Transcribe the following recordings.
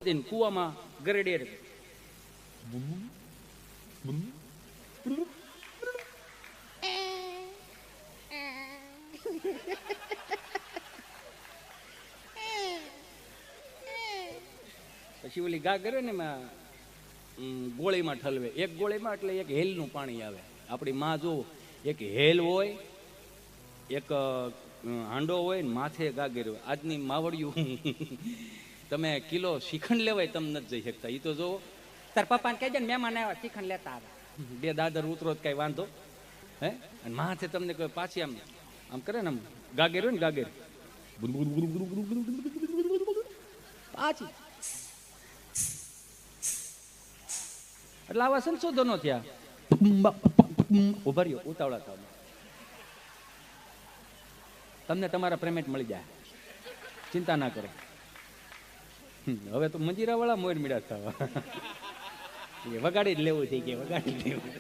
કુવામાં ગરડેર પછી ઓલી ગા કરે ને એમાં ગોળીમાં ઠલવે, એક ગોળીમાં એટલે એક હેલનું પાણી આવે. આપણી માં જો એક હેલ હોય, એક હાંડો હોય ને માથે ગાગર હોય. આજની માવડિયું તમે કિલો શ્રીખંડ લેવાય તમે નથી જઈ શકતા. એ તો જો તાર પપ્પાને કહેજે ને મહેમાન આવ્યા શ્રીખંડ લેતા આવે, બે દાદર ઉતરો કઈ વાંધો હે. અને માથે તમને પાછી આમ આમ કરે ને આમ ગાગર હોય ને ગાગર પાછી. એટલે આવા સંશોધનો થયા. ઉભા રહ્યો, ઉતાવળા થાવ, તમને તમારા પેમેન્ટ મળી જાય, ચિંતા ના કરો. હવે તો મંજીરા વાળા મોર મીડા થવા વગાડી જ લેવું થઈ ગયા, વગાડી જ લેવું.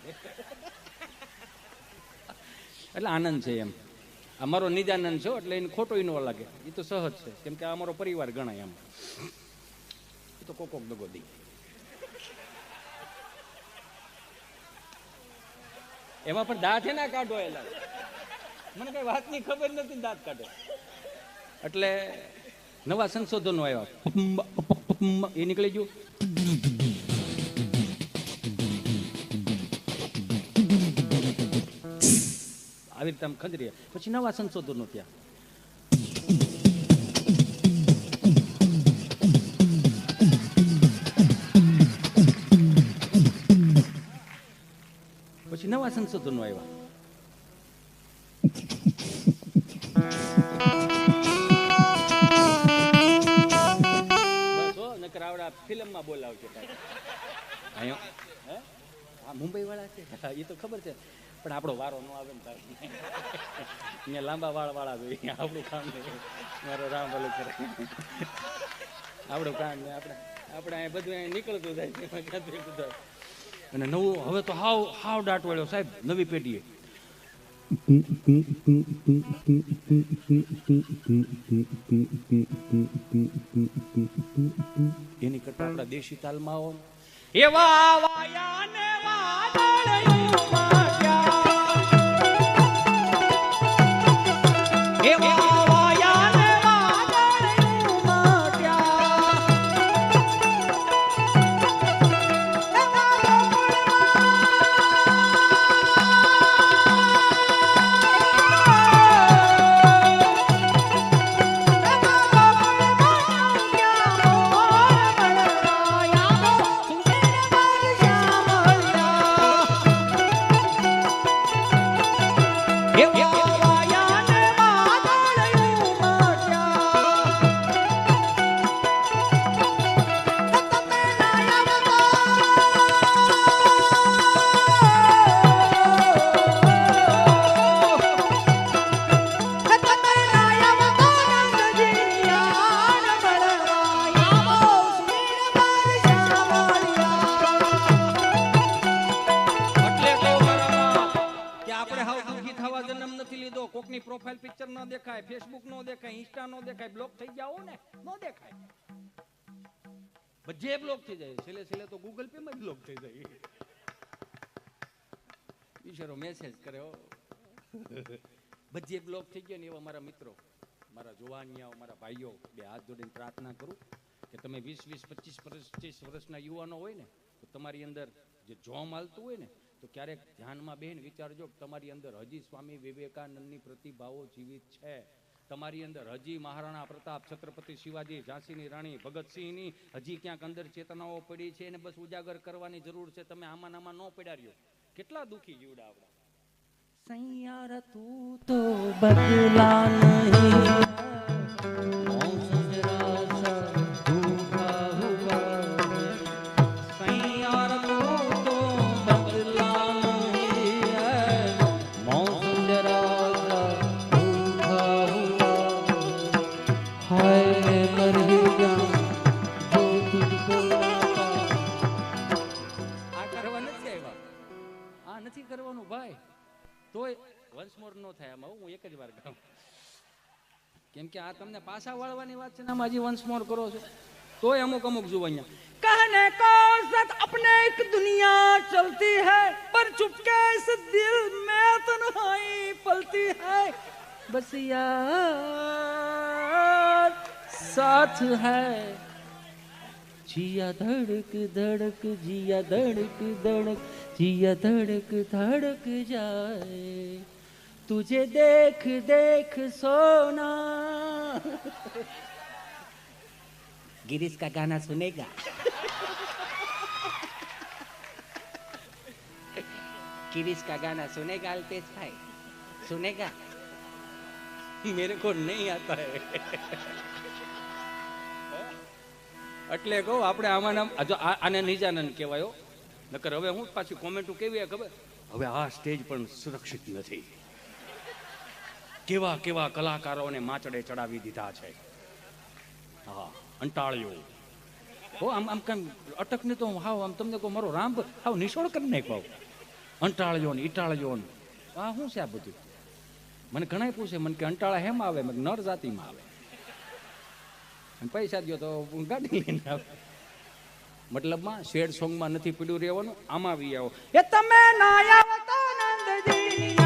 એટલે આનંદ છે એમ. અમારો નિજાનંદ છો એટલે એને ખોટો ન લાગે, એ તો સહજ છે, કેમ કે અમારો પરિવાર ગણાય. એમ એ તો કોક દગો દી. એમાં પણ દાંત ના કાઢો, એલા મને કઈ વાતની ખબર નથી, દાંત કાઢો. એટલે નવા સંશોધનો આવ્યા, એ નીકળી ગયું. આવી રીતે આમ ખંજરી. પછી નવા સંશોધનો થયા. પછી નવા સંશોધનો આવ્યા. ફિલ્મમાં બોલાવશે આ મુંબઈ વાળા છે, એ તો ખબર છે, પણ આપણો વારો ન આવે ને તારે અહીંયા લાંબા વાળ વાળા જોઈએ. આપણું કામ નહીં, મારો રામ ભલે કરે, આપણું કામ નહીં. આપણે અહીંયા બધું અહીંયા નીકળતું જાય. અને નવું હવે તો હાવ દાટ વાળ્યો સાહેબ, નવી પેઢીએ એની કરતા આપણા દેશી તાલમાં આવો. એવા વાયા ને વાદળિયું માટ્યા, એવા વાયા ને વાદળિયું માટ્યા, કોકની પ્રોફાઇલ પિક્ચર ન દેખાય, ફેસબુક નો દેખાય, ઇન્સ્ટા નો દેખાય, બ્લોક થઈ જાવ ને નો દેખાય, બધે બ્લોક થઈ જાય. છેલ્લે તો ગૂગલ પે માં બ્લોક થઈ જાય. ઈશ્વરો મેસેજ કરે, બધે બ્લોક થઈ ગયો ને. એવા મારા મિત્રો, મારા જુવાનિયાઓ, મારા ભાઈઓ, બે હાથ જોડીને પ્રાર્થના કરું કે તમે 20, 25, 25 વર્ષના યુવાનો હોય ને, તો તમારી અંદર જે જોમ હાલતું હોય ને, તો ક્યારેક ધ્યાનમાં બેન વિચારજો કે તમારી અંદર હજી સ્વામી વિવેકાનંદની પ્રતિભાવો જીવિત છે. તમારી અંદર હજી મહારાણા પ્રતાપ, છત્રપતિ શિવાજી, ઝાંસીની રાણી, ભગતસિંહની હજી ક્યાંક અંદર ચેતનાઓ પડી છે, એને બસ ઉજાગર કરવાની જરૂર છે. તમે આમાં ન પડાર્યો. કેટલા દુખી જીવડા આપણા. સૈયાર તું તો બદલા નહીં, નથી કરવાનું ભાઈ. તોય વન્સ મોર નો થાય આમાં. હું એક જ વાર ગાઉં, કેમ કે આ તમને પાછા વાળવાની વાત છે ને, આમાં હજી વન્સ મોર કરો છો. तोय अमुक अमुक जुवानिया कहने को सच अपने एक दुनिया चलती है पर चुपके इस दिल में तन्हाई पलती है बस यार साथ है जिया धड़क धड़क जिया धड़क धड़क जिया धड़क धड़क जाए तुझे देख देख सोना गिरीश का गाना सुनेगा गिरीश का गाना सुनेगा अल्पेश भाई सुनेगा मेरे को नहीं आता है એટલે કહું આપણે આમાં જો આને નિજાનંદ કહેવાયો નકર હવે હું પાછી કોમેન્ટો કેવી ખબર હવે આ સ્ટેજ પણ સુરક્ષિત નથી કેવા કેવા કલાકારોને માચડે ચડાવી દીધા છે હા અંટાળ્યો હો આમ આમ કેમ અટકને તો હાવ આમ તમને કહું મારો રામ હાવ નિશોળ કરી નાખ્યો અંટાળ્યો ને ઈટાળ્યો ને આ શું છે આ બધું મને ઘણા પૂછે મને કે અંટાળા હેમ આવે મને નર જાતિમાં આવે પૈસા દો તો ગાડી લઈને આવે મતલબમાં શેડ સોંગમાં નથી પીડ્યું રહેવાનું આમાં આવી આવો એ તમે ના આવો તો નંદજી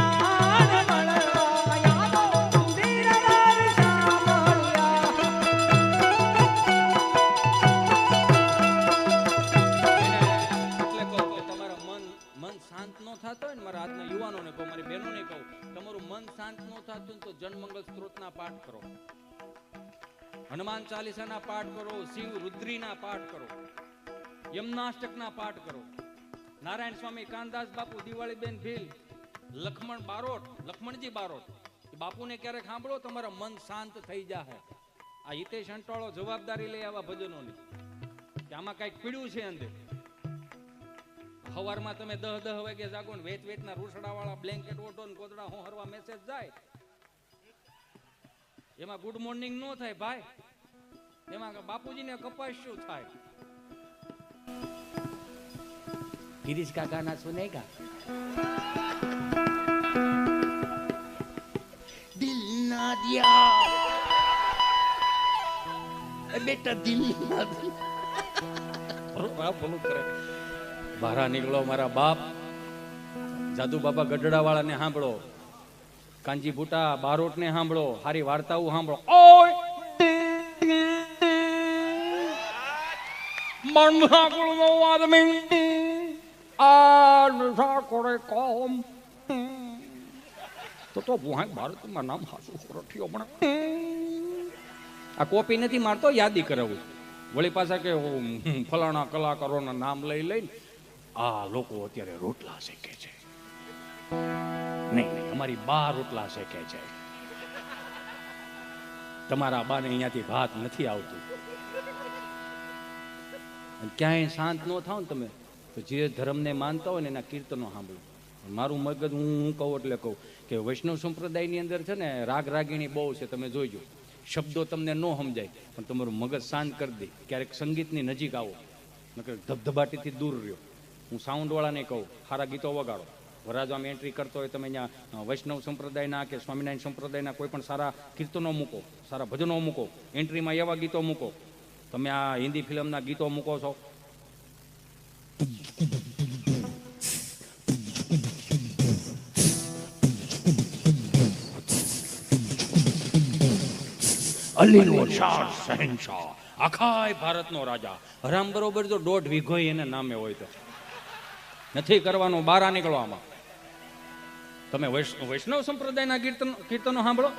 આજના યુવાનોને કહું મારી બહેનોને કહું તમારું મન શાંત ન થતું તો જનમંગલ સ્ત્રોતના પાઠ કરો હનુમાન ચાલીસાના પાઠ કરો શિવ રુદ્રીના પાઠ કરો યમનાષ્ટકના પાઠ કરો નારાયણ સ્વામી કાનદાસ બાપુ દિવાળીબેન ભીલ લખમણજી બારોટ બાપુને ક્યારેક સાંભળો તમારા મન શાંત થઈ જાય આ હિતેશ અંટાળો જવાબદારી લે આવા ભજનોની કે આમાં કઈક પીડ્યું છે અંદર સવારમાં તમે 10 વાગે જાગો ને વેચના રૂસડા વાળા બ્લેન્કેટ ઓઢો ને કોદડા હોહરવા મેસેજ જાય એમાં ગુડ મોર્નિંગ નો થાય ભાઈ એમાં બાપુજીને કપાસ શું થાય गिरीश का गाना सुनेगा दिल ना दिया बेटा दिल ना दिया बोलो करे બહાર નીકળો મારા બાપ જાદુ બાબા ગઢડા વાળા ને સાંભળો કાંજી ભૂટા બારોટ ને સાંભળો હારી વાર્તાઓ સાંભળો ઓય મનસા કુળનો આદમી આ નશા કરે કોમ તો વહાં ભારતમાં નામ હાસુ રઠિયો પણ આ કોપી નથી મારતો યાદી કરાવું વળી પાછા કે ફલાણા કલાકારોના નામ લઈ લઈને આ લોકો અત્યારે રોટલા શેકે છે નહીં અમારી બા રોટલા શેકે છે તમારા બાને અહીંયાથી ભાત નથી આવતું ક્યાંય શાંત ન થાવ ને તમે તો જે ધર્મને માનતા હોય ને એના કીર્તનો સાંભળો મારું મગજ હું કહું એટલે કહું કે વૈષ્ણવ સંપ્રદાયની અંદર છે ને રાગ રાગીણી બહુ છે તમે જોઈજો શબ્દો તમને ન સમજાય પણ તમારું મગજ શાંત કરી દે ક્યારેક સંગીતની નજીક આવો નકર ધબધબાટીથી દૂર રહ્યો હું સાઉન્ડવાળાને કહું સારા ગીતો વગાડો વરાજામાં એન્ટ્રી કરતો હોય તમે અહીંયા વૈષ્ણવ સંપ્રદાયના કે સ્વામિનારાયણ સંપ્રદાયના કોઈ પણ સારા કીર્તનો મૂકો સારા ભજનો મૂકો એન્ટ્રીમાં એવા ગીતો મૂકો તમે આ હિન્દી ફિલ્મના ગીતો મૂકો છો અલીનો શાહ શહેનશાહ આખાય ભારતનો રાજા હરામ બરોબર જો 1.5 વીઘો એને નામે હોય તો નથી કરવાનો બહાર નીકળવામાં તમે વૈષ્ણવ સંપ્રદાયના કીર્તનો સાંભળો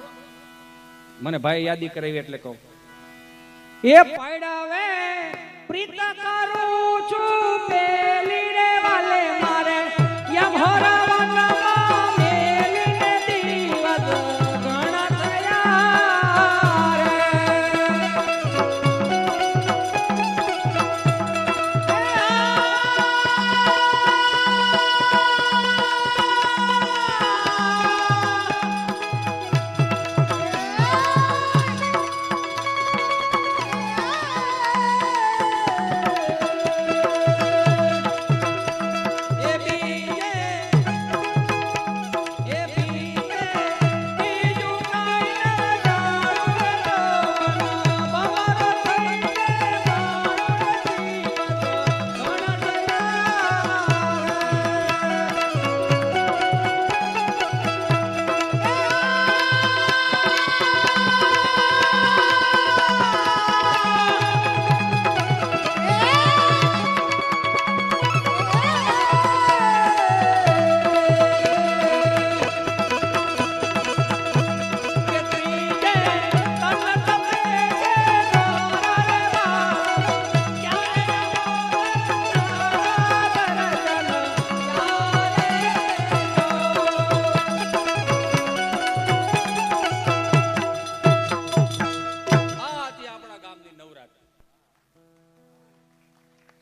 મને ભાઈ યાદી કરાવી એટલે કહું એ પાડાવે પ્રીત કરું છું પેલી રે વાલે મારે યમ હોરાવાના મેલીને દીવત ઘણા થયા રે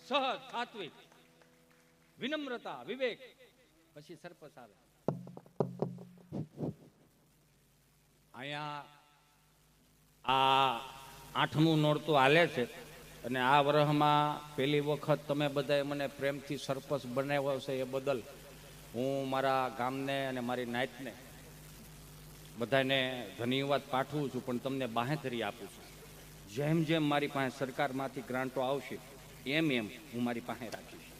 સહજ સાત્વિક વિનમ્રતા વિવેક, પછી સરપસ આવે. અહીંયા આ 8મું નોરતું હાલે છે અને આ વર્ષમાં પહેલી વખત તમે બધાએ મને પ્રેમથી સરપસ બનાવ્યો છે એ બદલ હું મારા ગામને અને મારી નાતને બધાને ધન્યવાદ પાઠવું છું. પણ તમને બાહેધરી આપું છું, જેમ જેમ મારી પાસે સરકારમાંથી ગ્રાન્ટો આવશે એમ એમ હું મારી પાસે રાખીશ.